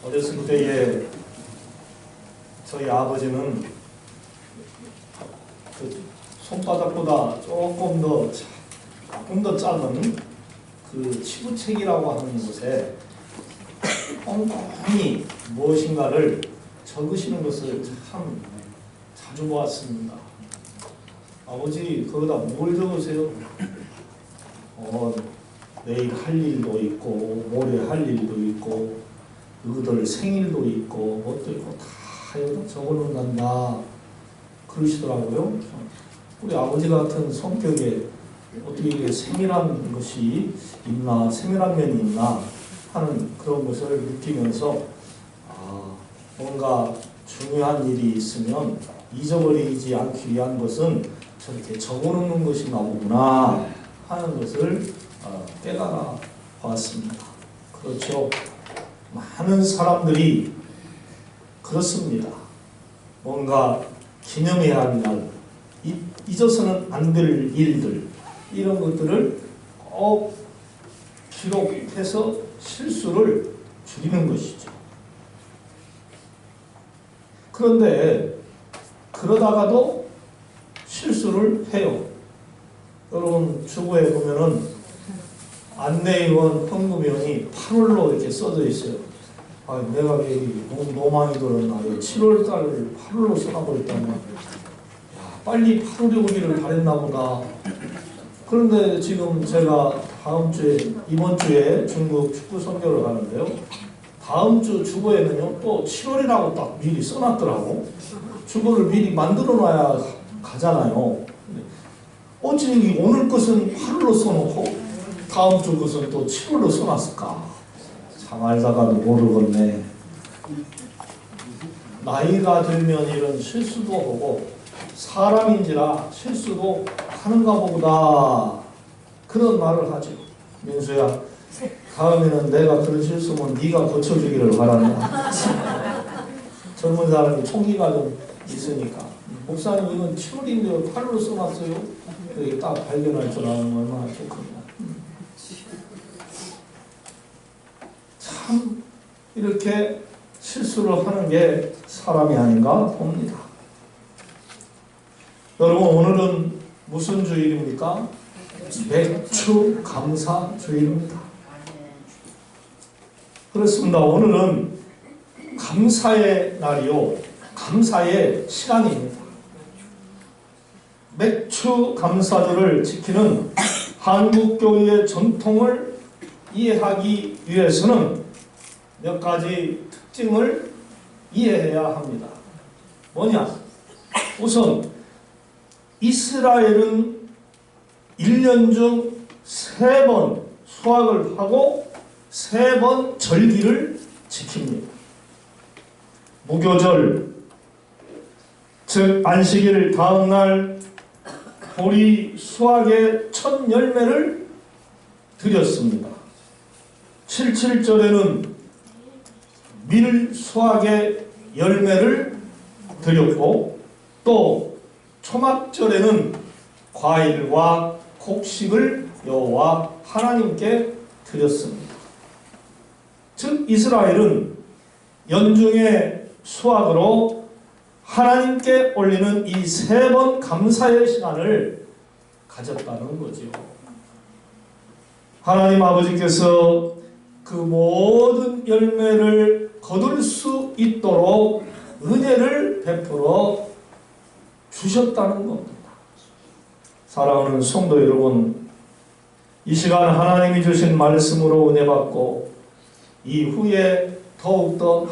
어렸을 때에 저희 아버지는 그 손바닥보다 조금 더 짧은 그 치부책이라고 하는 곳에 꼼꼼히 무엇인가를 적으시는 것을 참 자주 보았습니다. 아버지 거기다 뭘 적으세요? 내일 할 일도 있고 모레 할 일도 있고 너희들 생일도 있고 뭣도 있고 다 여기다 적어놓는단다 그러시더라고요. 우리 아버지 같은 성격에 어떻게 이게 세밀한 것이 있나, 세밀한 면이 있나 하는 그런 것을 느끼면서 뭔가 중요한 일이 있으면 잊어버리지 않기 위한 것은 저렇게 적어놓는 것인가 보구나 하는 것을 깨달아 보았습니다. 그렇죠. 많은 사람들이 그렇습니다. 뭔가 기념해야 할 날, 잊어서는 안 될 일들, 이런 것들을 꼭 기록해서 실수를 줄이는 것이죠. 그런데 그러다가도 실수를 해요. 여러분 주보에 보면은 안내위원 현금위원이 8월로 이렇게 써져 있어요. 내가 너무 많이 들었나. 7월달 8월로 써놔버렸다면 빨리 8월에 오기를 바랬나 보다. 그런데 지금 제가 이번 주에 중국 축구 선교를 가는데요. 다음 주 주보에는요 또 7월이라고 딱 미리 써놨더라고. 주보를 미리 만들어 놔야 가잖아요. 어찌 오늘 것은 8월로 써놓고 다음 주 것은 또 7월로 써놨을까? 참 알다가도 모르겠네. 나이가 들면 이런 실수도 하고 사람인지라 실수도 하는가 보다 그런 말을 하죠. 민수야, 다음에는 내가 그런 실수면 네가 고쳐주기를 바란다. 젊은 사람이 총기가 좀 있으니까 목사님 이건 7월인데 8월로 써놨어요. 이렇게 딱 발견할 줄 아는 얼마나 좋군요. 참 이렇게 실수를 하는 게 사람이 아닌가 봅니다. 여러분 오늘은 무슨 주일입니까? 맥주 감사 주일입니다. 그렇습니다. 오늘은 감사의 날이요. 감사의 시간입니다. 맥주 감사절을 지키는 한국교회의 전통을 이해하기 위해서는 몇 가지 특징을 이해해야 합니다. 뭐냐? 우선 이스라엘은 1년 중 3번 수확을 하고 3번 절기를 지킵니다. 무교절, 즉 안식일 다음날 보리 수확의 첫 열매를 드렸습니다. 77절에는 밀 수확의 열매를 드렸고 또 초막절에는 과일과 곡식을 여호와 하나님께 드렸습니다. 즉 이스라엘은 연중의 수확으로 하나님께 올리는 이 3번 감사의 시간을 가졌다는 거죠. 하나님 아버지께서 그 모든 열매를 거둘 수 있도록 은혜를 베풀어 주셨다는 겁니다. 사랑하는 성도 여러분, 이 시간 하나님이 주신 말씀으로 은혜 받고 이후에 더욱더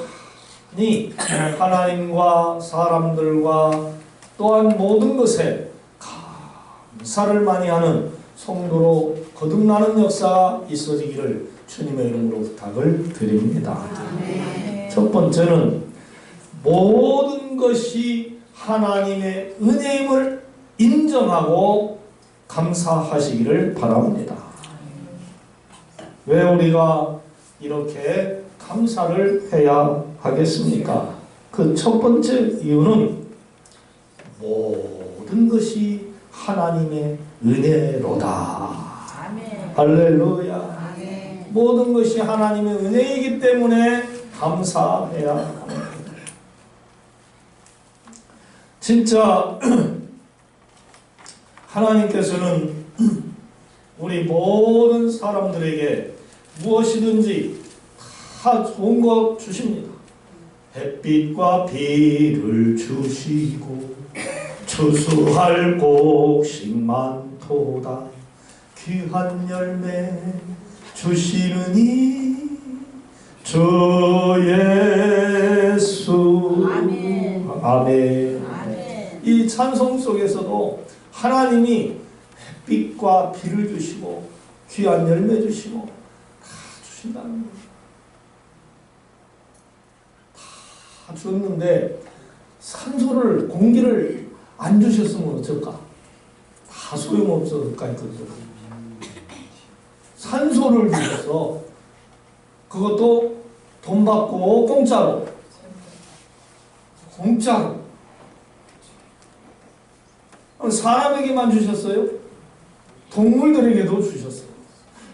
많이 하나님과 사람들과 또한 모든 것에 감사를 많이 하는 성도로 거듭나는 역사가 있어지기를 주님의 이름으로 부탁을 드립니다. 첫 번째는 모든 것이 하나님의 은혜임을 인정하고 감사하시기를 바랍니다. 왜 우리가 이렇게 감사를 해야 하겠습니까? 그 첫 번째 이유는 모든 것이 하나님의 은혜로다. 할렐루야. 모든 것이 하나님의 은혜이기 때문에 감사해야 합니다. 진짜 하나님께서는 우리 모든 사람들에게 무엇이든지 다 좋은 거 주십니다. 햇빛과 비를 주시고 추수할 곡식 많도다. 귀한 열매 주시느니 주 예수. 아멘. 아멘. 아멘. 이 찬송 속에서도 하나님이 햇빛과 비를 주시고 귀한 열매 주시고 다 주신다는 거예요. 다 줬는데 산소를 공기를 안 주셨으면 어쩔까? 다 소용없어 가있거든. 산소를 주셔서 그것도 돈 받고 공짜로. 사람에게만 주셨어요? 동물들에게도 주셨어요.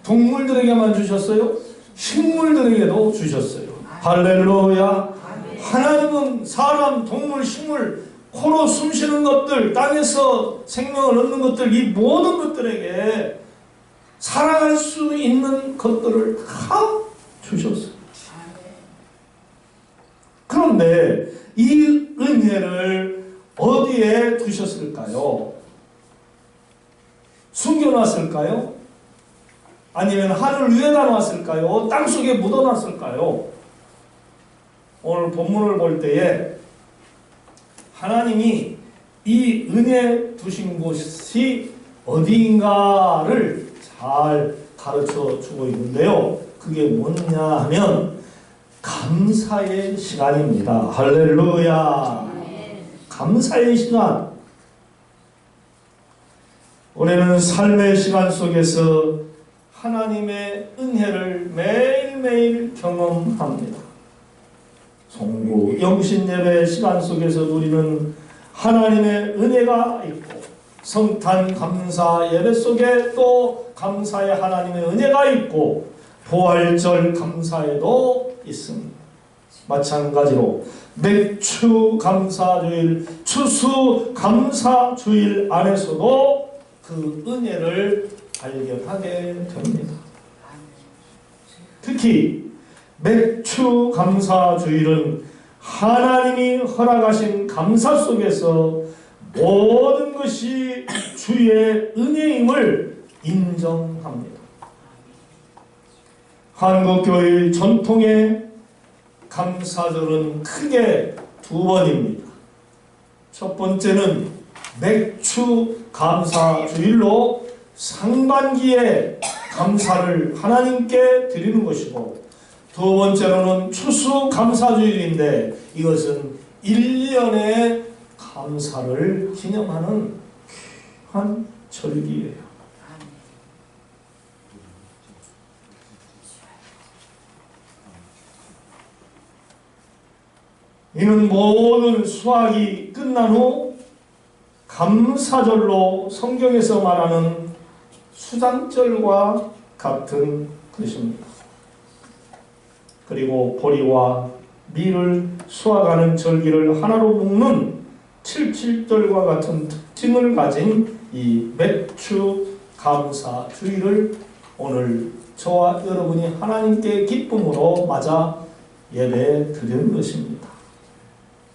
동물들에게만 주셨어요? 식물들에게도 주셨어요. 할렐루야. 하나님은 사람, 동물, 식물, 코로 숨쉬는 것들, 땅에서 생명을 얻는 것들, 이 모든 것들에게 살아갈 수 있는 것들을 다 주셨어요. 그런데 이 은혜를 어디에 두셨을까요? 숨겨놨을까요? 아니면 하늘 위에다 놨을까요? 땅속에 묻어놨을까요? 오늘 본문을 볼 때에 하나님이 이 은혜 두신 곳이 어디인가를 잘 가르쳐 주고 있는데요. 그게 뭐냐 하면 감사의 시간입니다. 할렐루야. 감사의 시간. 올해는 삶의 시간 속에서 하나님의 은혜를 매일매일 경험합니다. 송구 영신예배 시간 속에서 누리는 하나님의 은혜가 있고, 성탄 감사 예배 속에 또 감사의 하나님의 은혜가 있고, 부활절 감사에도 있습니다. 마찬가지로 맥추 감사주일, 추수 감사주일 안에서도 그 은혜를 발견하게 됩니다. 특히 맥추 감사주일은 하나님이 허락하신 감사 속에서 모든 것이 주의 은혜임을 인정합니다. 한국교회 전통의 감사절은 크게 두 번입니다. 첫 번째는 맥추 감사주일로 상반기에 감사를 하나님께 드리는 것이고, 두 번째로는 추수 감사주일인데 이것은 1년의 감사를 기념하는 귀한 절기예요. 이는 모든 수학이 끝난 후 감사절로 성경에서 말하는 수장절과 같은 것입니다. 그리고 보리와 밀을 수확하는 절기를 하나로 묶는 칠칠절과 같은 특징을 가진 이 맥추 감사주일을 오늘 저와 여러분이 하나님께 기쁨으로 맞아 예배 드리는 것입니다.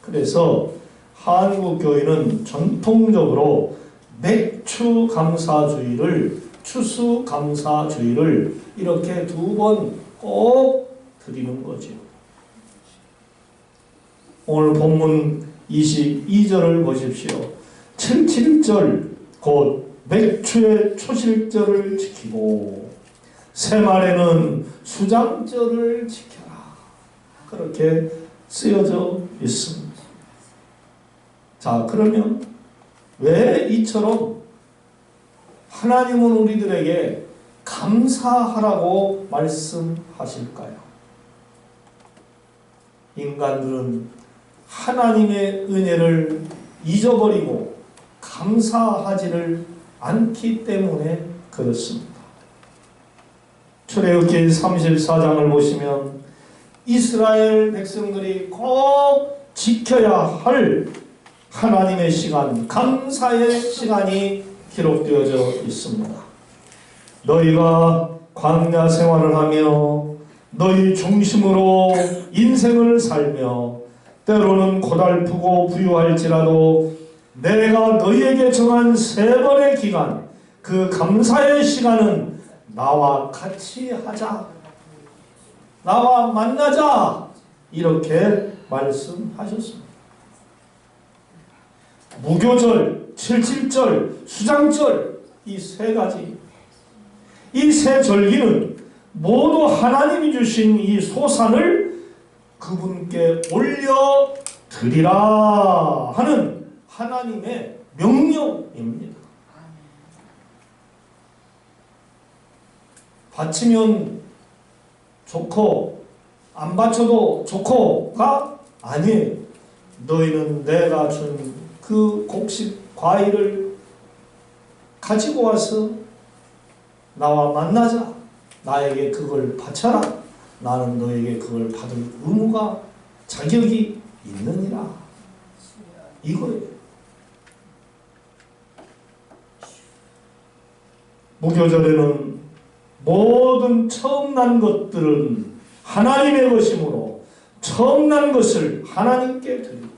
그래서 한국교회는 전통적으로 맥추 감사주일을, 추수 감사주일을 이렇게 두 번 꼭 드리는 거죠. 오늘 본문 22절을 보십시오. 칠칠절 곧 맥추의 초실절을 지키고 새말에는 수장절을 지켜라. 그렇게 쓰여져 있습니다. 자, 그러면 왜 이처럼 하나님은 우리들에게 감사하라고 말씀하실까요? 인간들은 하나님의 은혜를 잊어버리고 감사하지를 않기 때문에 그렇습니다. 출애굽기 34장을 보시면 이스라엘 백성들이 꼭 지켜야 할 하나님의 시간, 감사의 시간이 기록되어져 있습니다. 너희가 광야 생활을 하며 너희 중심으로 인생을 살며 때로는 고달프고 부유할지라도 내가 너희에게 정한 3번의 기간, 그 감사의 시간은 나와 같이 하자, 나와 만나자, 이렇게 말씀하셨습니다. 무교절, 칠칠절, 수장절, 이 3가지, 이 3절기는 모두 하나님이 주신 이 소산을 그분께 올려드리라 하는 하나님의 명령입니다. 바치면 좋고 안 바쳐도 좋고가 아니에요. 너희는 내가 준 그 곡식 과일을 가지고 와서 나와 만나자. 나에게 그걸 바쳐라. 나는 너에게 그걸 받을 의무가, 자격이 있느니라. 이거예요. 무교절에는 모든 처음 난 것들은 하나님의 것이므로 처음 난 것을 하나님께 드리고,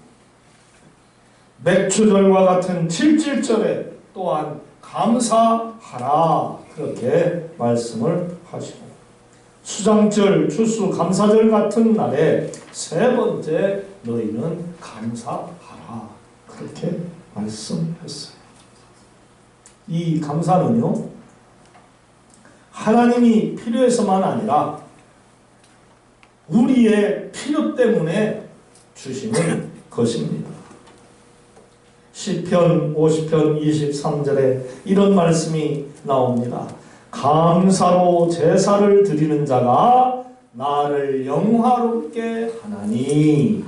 맥추절과 같은 칠칠절에 또한 감사하라, 그렇게 말씀을 하시고, 수장절, 추수, 감사절 같은 날에 3번째 너희는 감사하라, 그렇게 말씀했어요. 이 감사는요, 하나님이 필요해서만 아니라 우리의 필요 때문에 주시는 것입니다. 시편 50편 23절에 이런 말씀이 나옵니다. 감사로 제사를 드리는 자가 나를 영화롭게 하나니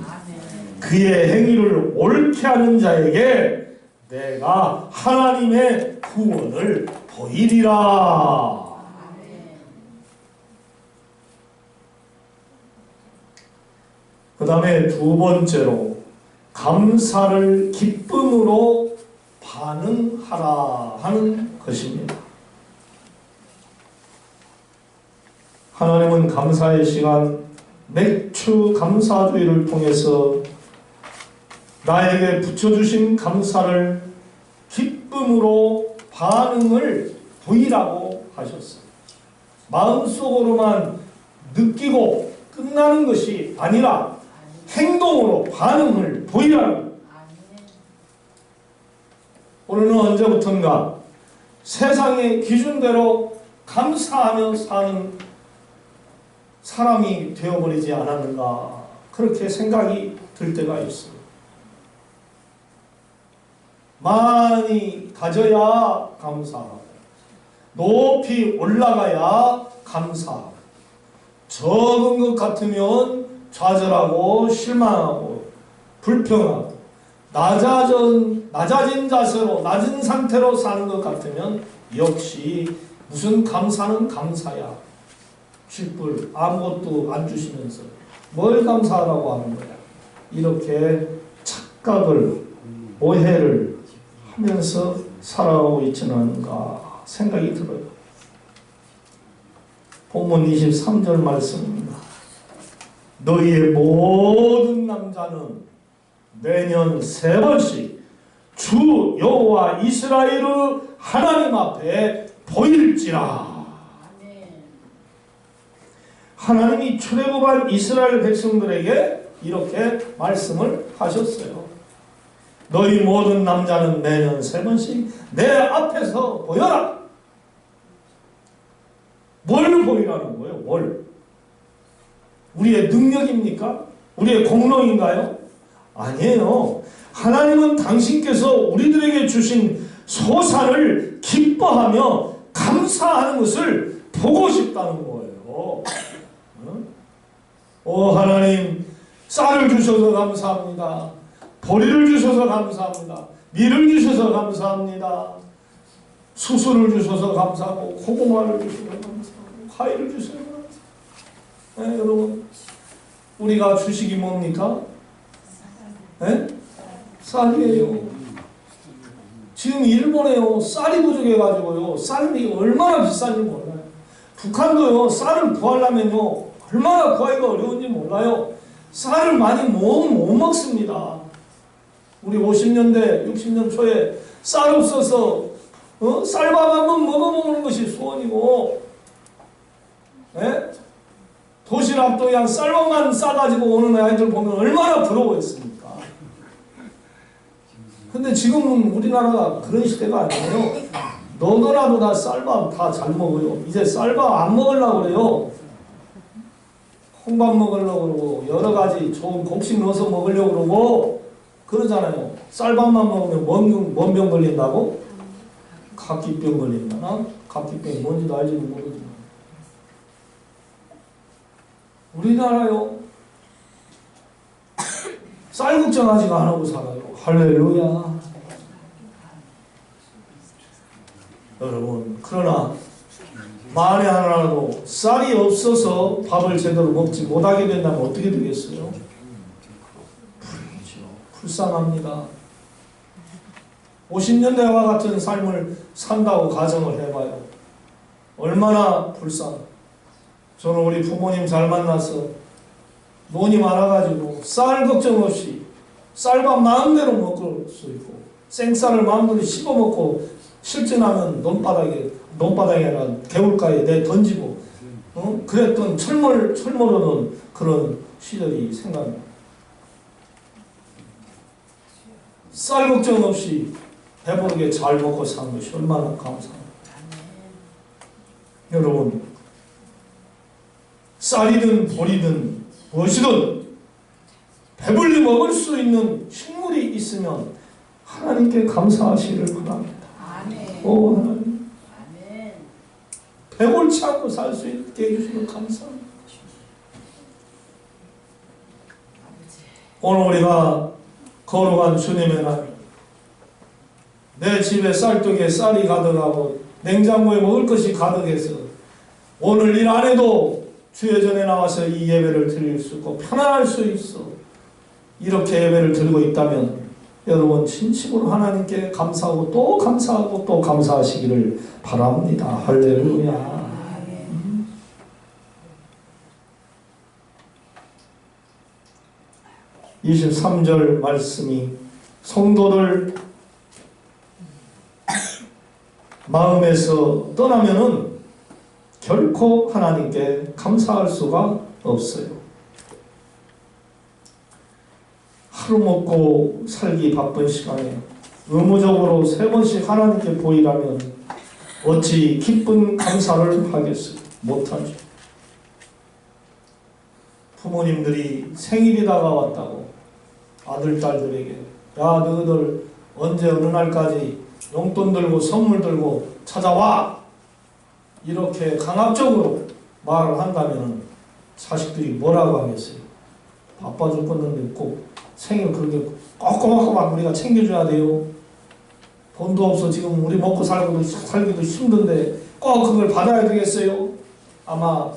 그의 행위를 옳게 하는 자에게 내가 하나님의 구원을 보이리라. 그 다음에 2번째로 감사를 기쁨으로 반응하라 하는 것입니다. 하나님은 감사의 시간, 맥추 감사주의를 통해서 나에게 붙여주신 감사를 기쁨으로 반응을 보이라고 하셨어요. 마음속으로만 느끼고 끝나는 것이 아니라 행동으로 반응을 보이라는. 오늘은 언제부턴가 세상의 기준대로 감사하며 사는 사람이 되어버리지 않았는가, 그렇게 생각이 들 때가 있어요. 많이 가져야 감사하고, 높이 올라가야 감사하고, 적은 것 같으면 좌절하고 실망하고 불평하고, 낮아진 자세로, 낮은 상태로 사는 것 같으면 역시 무슨 감사는 감사야, 칡불 아무것도 안 주시면서 뭘 감사하라고 하는 거야. 이렇게 착각을, 오해를 하면서 살아가고 있지는 않은가 생각이 들어요. 본문 23절 말씀입니다. 너희의 모든 남자는 매년 3번씩 주 여호와 이스라엘의 하나님 앞에 보일지라. 하나님이 출애굽한 이스라엘 백성들에게 이렇게 말씀을 하셨어요. 너희 모든 남자는 매년 3번씩 내 앞에서 보여라. 뭘 보이라는 거예요? 뭘? 우리의 능력입니까? 우리의 공로인가요? 아니에요. 하나님은 당신께서 우리들에게 주신 소산을 기뻐하며 감사하는 것을 보고 싶다는 거예요. 오 하나님, 쌀을 주셔서 감사합니다. 보리를 주셔서 감사합니다. 밀을 주셔서 감사합니다. 수수를 주셔서 감사하고, 고구마를 주셔서 감사하고, 과일을 주셔요. 네, 여러분, 우리가 주식이 뭡니까? 네? 쌀이에요. 지금 일본에요, 쌀이 부족해가지고요, 쌀이 얼마나 비싼지 몰라요. 북한도요, 쌀을 구하려면요, 얼마나 구하기가 어려운지 몰라요. 쌀을 많이 못 먹습니다. 우리 50년대, 60년 초에 쌀 없어서 쌀밥 한번 먹어보는 것이 소원이고, 예? 도시락도 그냥 쌀밥만 싸가지고 오는 아이들 보면 얼마나 부러워했습니까? 근데 지금은 우리나라가 그런 시대가 아니에요. 너도나도 다 쌀밥 다 잘 먹어요. 이제 쌀밥 안 먹으려고 그래요. 콩밥 먹으려고 그러고 여러 가지 좋은 곡식 넣어서 먹으려고 그러고 그러잖아요. 쌀밥만 먹으면 뭔 병 걸린다고? 각기병 걸린다나? 각기병이 뭔지도 알지는 모르지만 우리나라요, 쌀 걱정 아직 안 하고 살아요. 할렐루야. 여러분, 그러나 만에 하나라도 쌀이 없어서 밥을 제대로 먹지 못하게 된다면 어떻게 되겠어요? 불쌍합니다. 50년대와 같은 삶을 산다고 가정을 해봐요. 얼마나 불쌍. 저는 우리 부모님 잘 만나서 돈이 많아가지고 쌀 걱정 없이 쌀밥 마음대로 먹을 수 있고 생쌀을 마음대로 씹어 먹고 실증나면 논바닥에 아니라 개울가에 내 던지고 그랬던 철모르는 그런 시절이 생각납니다. 쌀 걱정 없이 배부르게 잘 먹고 사는 것이 얼마나 감사합니다. 여러분, 쌀이든 보리든 무엇이든 배불리 먹을 수 있는 식물이 있으면 하나님께 감사하시기를 바랍니다. 오 하나님, 배골치 않고 살 수 있게 해주시면 감사합니다. 오늘 우리가 거룩한 주님의 날, 내 집에 쌀떡에 쌀이 가득하고 냉장고에 먹을 것이 가득해서 오늘 일 안 해도 주의 전에 나와서 이 예배를 드릴 수 있고 편안할 수 있어. 이렇게 예배를 드리고 있다면 여러분 진심으로 하나님께 감사하고 또 감사하고 또 감사하시기를 바랍니다. 할렐루야. 23절 말씀이 성도들 마음에서 떠나면은 결코 하나님께 감사할 수가 없어요. 하루 먹고 살기 바쁜 시간에 의무적으로 3번씩 하나님께 보이라면 어찌 기쁜 감사를 하겠어요? 못하죠. 부모님들이 생일이 다가왔다고 아들, 딸들에게 야 너희들 언제 어느 날까지 용돈 들고 선물 들고 찾아와! 이렇게 강압적으로 말을 한다면 자식들이 뭐라고 하겠어요? 바빠 죽겠는데 꼭 생일 그렇게 꼬꼬마꼬마 우리가 챙겨줘야 돼요. 돈도 없어 지금 우리 먹고 살기도 힘든데 꼭 그걸 받아야 되겠어요? 아마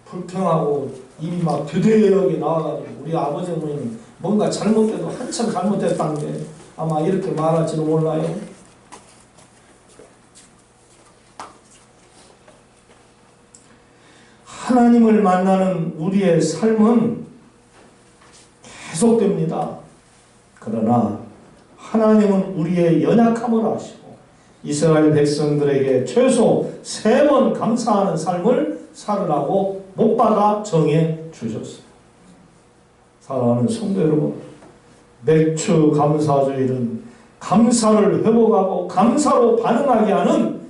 불평하고 입이 막 되되하게 나와가지고 우리 아버지 어머니는 뭔가 잘못돼도 한참 잘못됐다는 게 아마 이렇게 말할지도 몰라요. 하나님을 만나는 우리의 삶은 계속됩니다. 그러나 하나님은 우리의 연약함을 아시고 이스라엘 백성들에게 최소 3번 감사하는 삶을 살으라고 못 박아 정해 주셨어요. 사랑하는 성도 여러분, 맥주 감사주일은 감사를 회복하고 감사로 반응하게 하는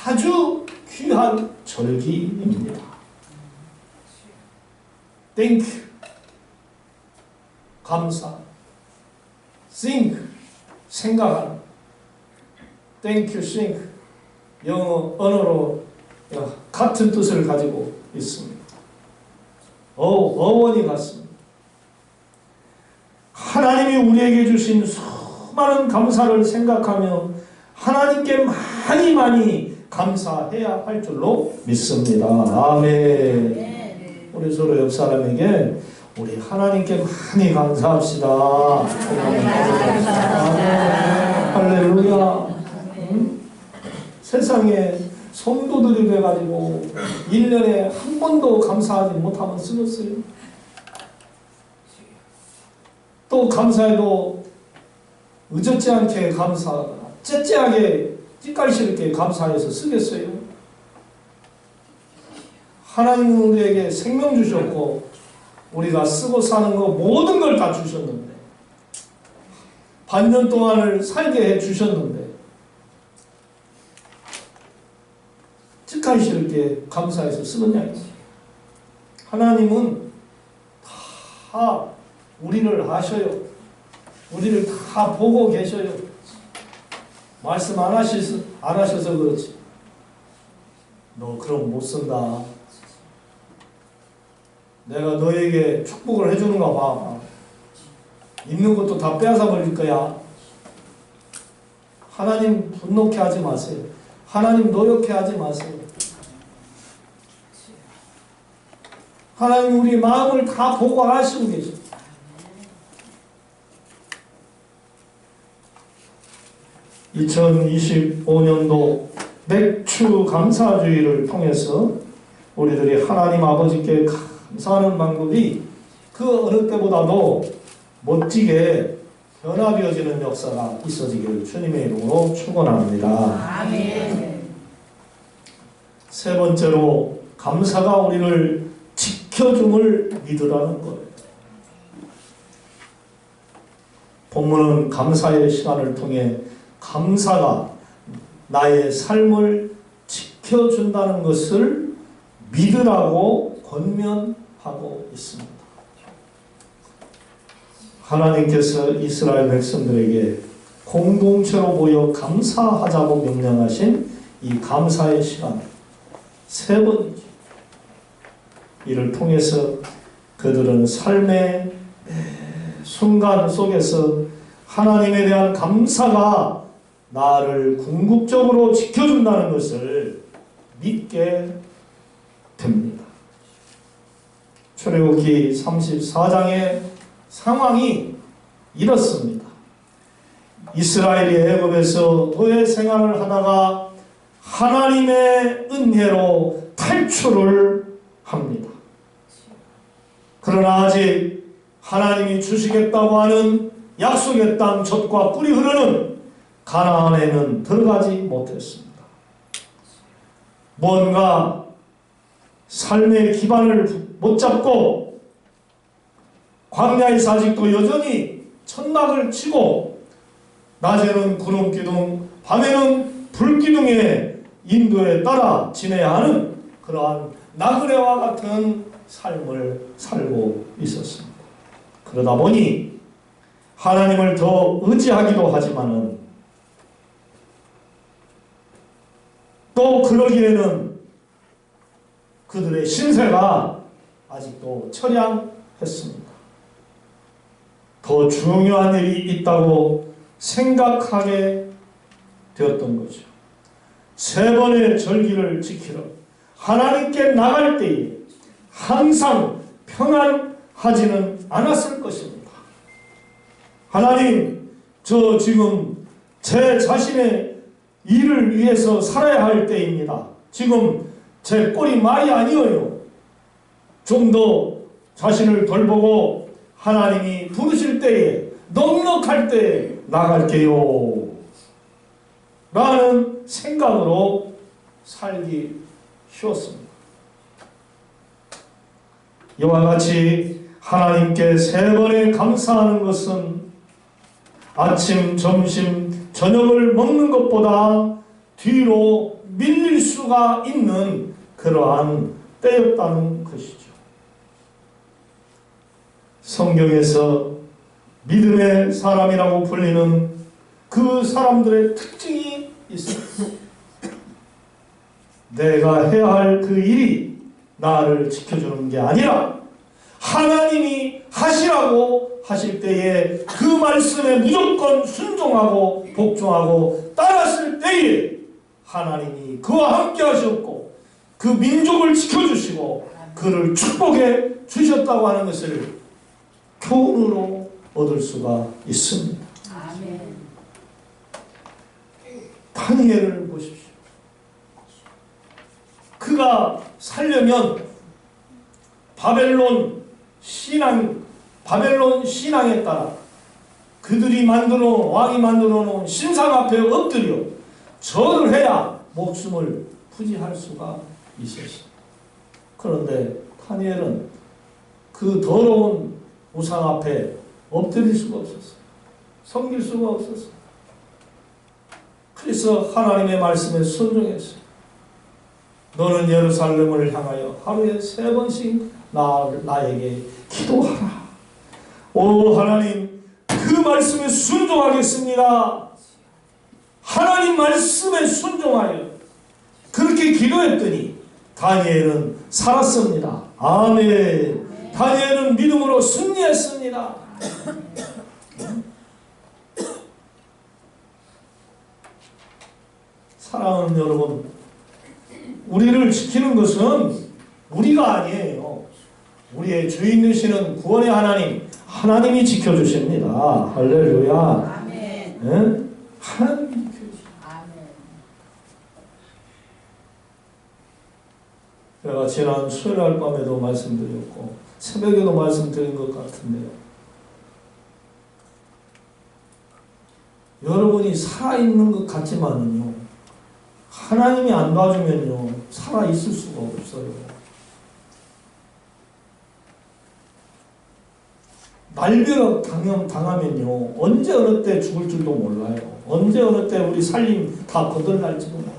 아주 귀한 절기입니다. Thank you. 감사. Think. 생각하는. Thank you, think. 영어 언어로 같은 뜻을 가지고 있습니다. 어원이 같습니다. 하나님이 우리에게 주신 수많은 감사를 생각하며 하나님께 많이 감사해야 할 줄로 믿습니다. 아멘. 우리 서로 옆 사람에게 우리 하나님께 많이 감사합시다. 할렐루야. 세상에 성도들이 돼가지고 1년에 한 번도 감사하지 못하면 쓰겠어요. 또 감사해도 의젓지 않게 감사하거나 째째하게 찌깔스럽게 감사해서 쓰겠어요. 하나님은 우리에게 생명 주셨고 우리가 쓰고 사는 거 모든 걸 다 주셨는데 반년 동안을 살게 해 주셨는데 찌깔스럽게 감사해서 쓰느냐. 하나님은 다 우리를 아셔요. 우리를 다 보고 계셔요. 말씀 안 하셔서 그렇지. 너 그럼 못 쓴다. 내가 너에게 축복을 해주는가 봐. 있는 것도 다 빼앗아 버릴 거야. 하나님 분노케 하지 마세요. 하나님 노엽게 하지 마세요. 하나님 우리 마음을 다 보고 아시고 계셔. (2025년도) 맥주 감사주의를 통해서 우리들이 하나님 아버지께 감사하는 방법이 그 어느 때보다도 멋지게 변화되어지는 역사가 있어지기를 주님의 이름으로 축원합니다. 아멘. 세 번째로 감사가 우리를 지켜줌을 믿으라는 거예요. 본문은 감사의 시간을 통해 감사가 나의 삶을 지켜준다는 것을 믿으라고 권면하고 있습니다. 하나님께서 이스라엘 백성들에게 공동체로 모여 감사하자고 명령하신 이 감사의 시간 세 번이죠. 이를 통해서 그들은 삶의 순간 속에서 하나님에 대한 감사가 나를 궁극적으로 지켜준다는 것을 믿게 됩니다. 출애굽기 34장의 상황이 이렇습니다. 이스라엘이 애굽에서 노예 생활을 하다가 하나님의 은혜로 탈출을 합니다. 그러나 아직 하나님이 주시겠다고 하는 약속의 땅 젖과 꿀이 흐르는 가나안에는 들어가지 못했습니다. 뭔가 삶의 기반을 못 잡고 광야에서 아직도 여전히 천막을 치고 낮에는 구름기둥 밤에는 불기둥의 인도에 따라 지내야 하는 그러한 나그네와 같은 삶을 살고 있었습니다. 그러다 보니 하나님을 더 의지하기도 하지만은 또 그러기에는 그들의 신세가 아직도 처량했습니다. 더 중요한 일이 있다고 생각하게 되었던 거죠. 세 번의 절기를 지키러 하나님께 나갈 때에 항상 평안하지는 않았을 것입니다. 하나님, 저 지금 제 자신의 일을 위해서 살아야 할 때입니다. 지금 제 꼴이 말이 아니어요. 좀 더 자신을 돌보고 하나님이 부르실 때에 넉넉할 때에 나갈게요 라는 생각으로 살기 쉬웠습니다. 이와 같이 하나님께 세 번에 감사하는 것은 아침, 점심, 저녁을 먹는 것보다 뒤로 밀릴 수가 있는 그러한 때였다는 것이죠. 성경에서 믿음의 사람이라고 불리는 그 사람들의 특징이 있습니다. 내가 해야 할 그 일이 나를 지켜주는 게 아니라 하나님이 하시라고 하실 때에 그 말씀에 무조건 순종하고 복종하고 따랐을 때에 하나님이 그와 함께 하셨고 그 민족을 지켜주시고 그를 축복해 주셨다고 하는 것을 교훈으로 얻을 수가 있습니다. 아멘. 다니엘을 보십시오. 그가 살려면 바벨론 신앙에 따라 그들이 왕이 만들어 놓은 신상 앞에 엎드려 절을 해야 목숨을 부지할 수가 있었습니다. 그런데 다니엘은 그 더러운 우상 앞에 엎드릴 수가 없었어요. 섬길 수가 없었어요. 그래서 하나님의 말씀에 순종했어요. 너는 예루살렘을 향하여 하루에 3번씩 나에게 기도하라. 오 하나님, 그 말씀에 순종하겠습니다. 하나님 말씀에 순종하여 그렇게 기도했더니 다니엘은 살았습니다. 아멘. 다니엘은 믿음으로 승리했습니다. 사랑하는 여러분, 우리를 지키는 것은 우리가 아니에요. 우리의 주인 되시는 구원의 하나님이 지켜주십니다. 할렐루야. 아멘. 네? 하나님이 지켜주십니다. 아멘. 제가 지난 수요일 밤에도 말씀드렸고 새벽에도 말씀드린 것 같은데요. 여러분이 살아있는 것 같지만요, 하나님이 안 봐주면요 살아있을 수가 없어요. 날벼락 당하면요 언제 어느 때 죽을 줄도 몰라요. 언제 어느 때 우리 살림 다 거덜날지도 몰라요.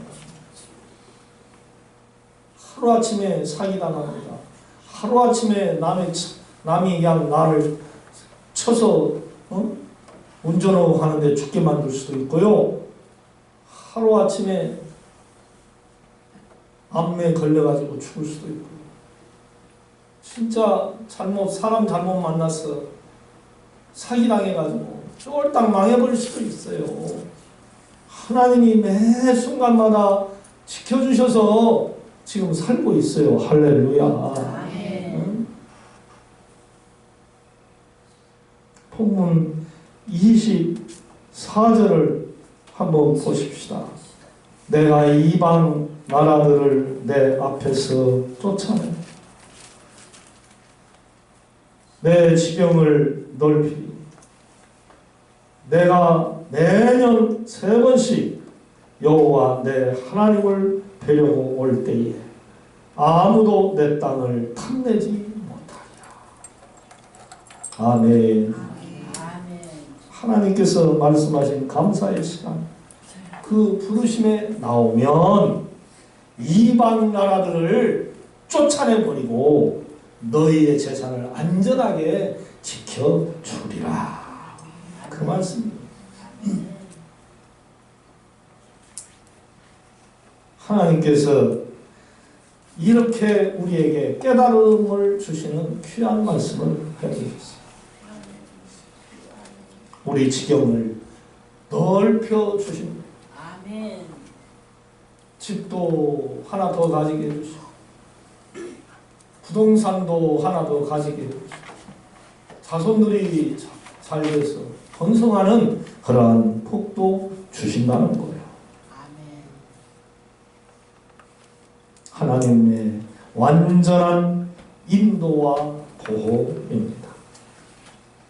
하루아침에 사기당합니다. 하루아침에 남이 그냥 나를 쳐서 운전하고 가는데 죽게 만들 수도 있고요. 하루아침에 암에 걸려가지고 죽을 수도 있고요. 진짜 사람 잘못 만나서 사기당해가지고 쫄딱 망해버릴 수도 있어요. 하나님이 매 순간마다 지켜주셔서 지금 살고 있어요. 할렐루야. 응? 본문 24절을 한번 보십시다. 내가 이방 나라들을 내 앞에서 쫓아내 내 지경을 넓히 내가 매년 3번씩 여호와 내 하나님을 뵈려고 올 때에 아무도 내 땅을 탐내지 못하리라. 아멘. 하나님께서 말씀하신 감사의 시간, 그 부르심에 나오면 이방 나라들을 쫓아내버리고 너희의 재산을 안전하게 지켜주리라. 그 말씀입니다. 하나님께서 이렇게 우리에게 깨달음을 주시는 귀한 말씀을 해주셨어요. 우리 지경을 넓혀 주십니다. 아멘. 집도 하나 더 가지게 해주시고 부동산도 하나 더 가지게 해주시고 자손들이 잘 돼서 번성하는 그러한 복도 주신다는 거예요. 아멘. 하나님의 완전한 인도와 보호입니다.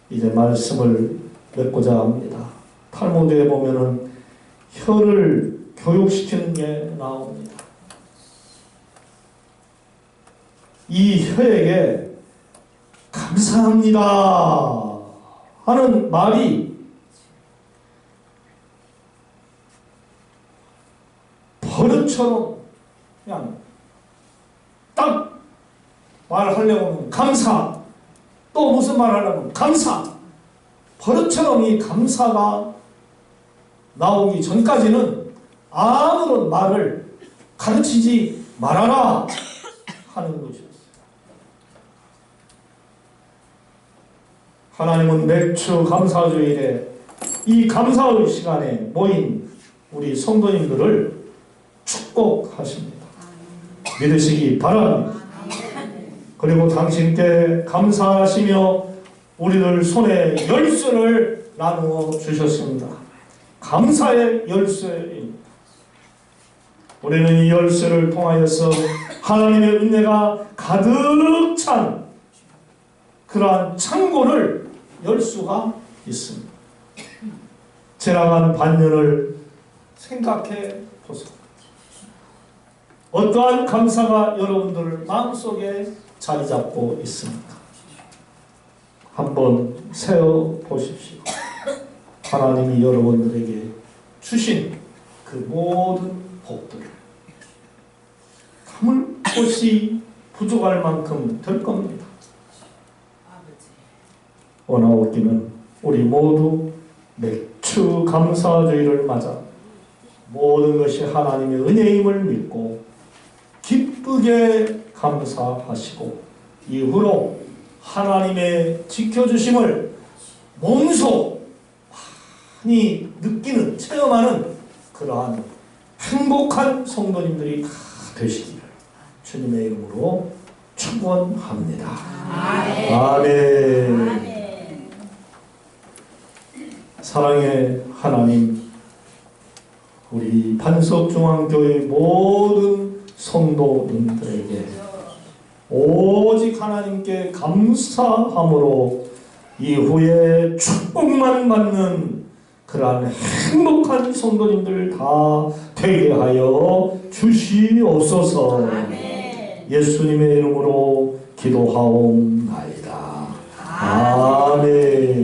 이제 말씀을 맺고자 합니다. 탈무드에 보면은 혀를 교육시키는 게 나옵니다. 이 혀에게 감사합니다 하는 말이 버릇처럼 그냥 딱 말하려면 감사, 또 무슨 말 하려면 감사, 버릇처럼 이 감사가 나오기 전까지는 아무런 말을 가르치지 말아라 하는 것이었어요. 하나님은 매주 감사주일에 이 감사의 시간에 모인 우리 성도님들을 축복하십니다. 믿으시기 바랍니다. 그리고 당신께 감사하시며 우리들 손에 열쇠를 나누어 주셨습니다. 감사의 열쇠입니다. 우리는 이 열쇠를 통하여서 하나님의 은혜가 가득 찬 그러한 창고를 열 수가 있습니다. 지나간 반년을 생각해 보세요. 어떠한 감사가 여러분들 마음속에 자리 잡고 있습니까? 한번 세어 보십시오. 하나님이 여러분들에게 주신 그 모든 복들을 담을 곳이 부족할 만큼 될 겁니다. 원하옵기는 우리 모두 맥주 감사주의를 맞아 모든 것이 하나님의 은혜임을 믿고 기쁘게 감사하시고 이후로 하나님의 지켜주심을 몸소 많이 느끼는 체험하는 그러한 행복한 성도님들이 다 되시기를 주님의 이름으로 축원합니다. 아멘. 사랑의 하나님, 우리 반석중앙교회 모든 성도님들에게 오직 하나님께 감사함으로 이후에 축복만 받는 그러한 행복한 성도님들 다 되게 하여 주시옵소서. 예수님의 이름으로 기도하옵나이다. 아멘.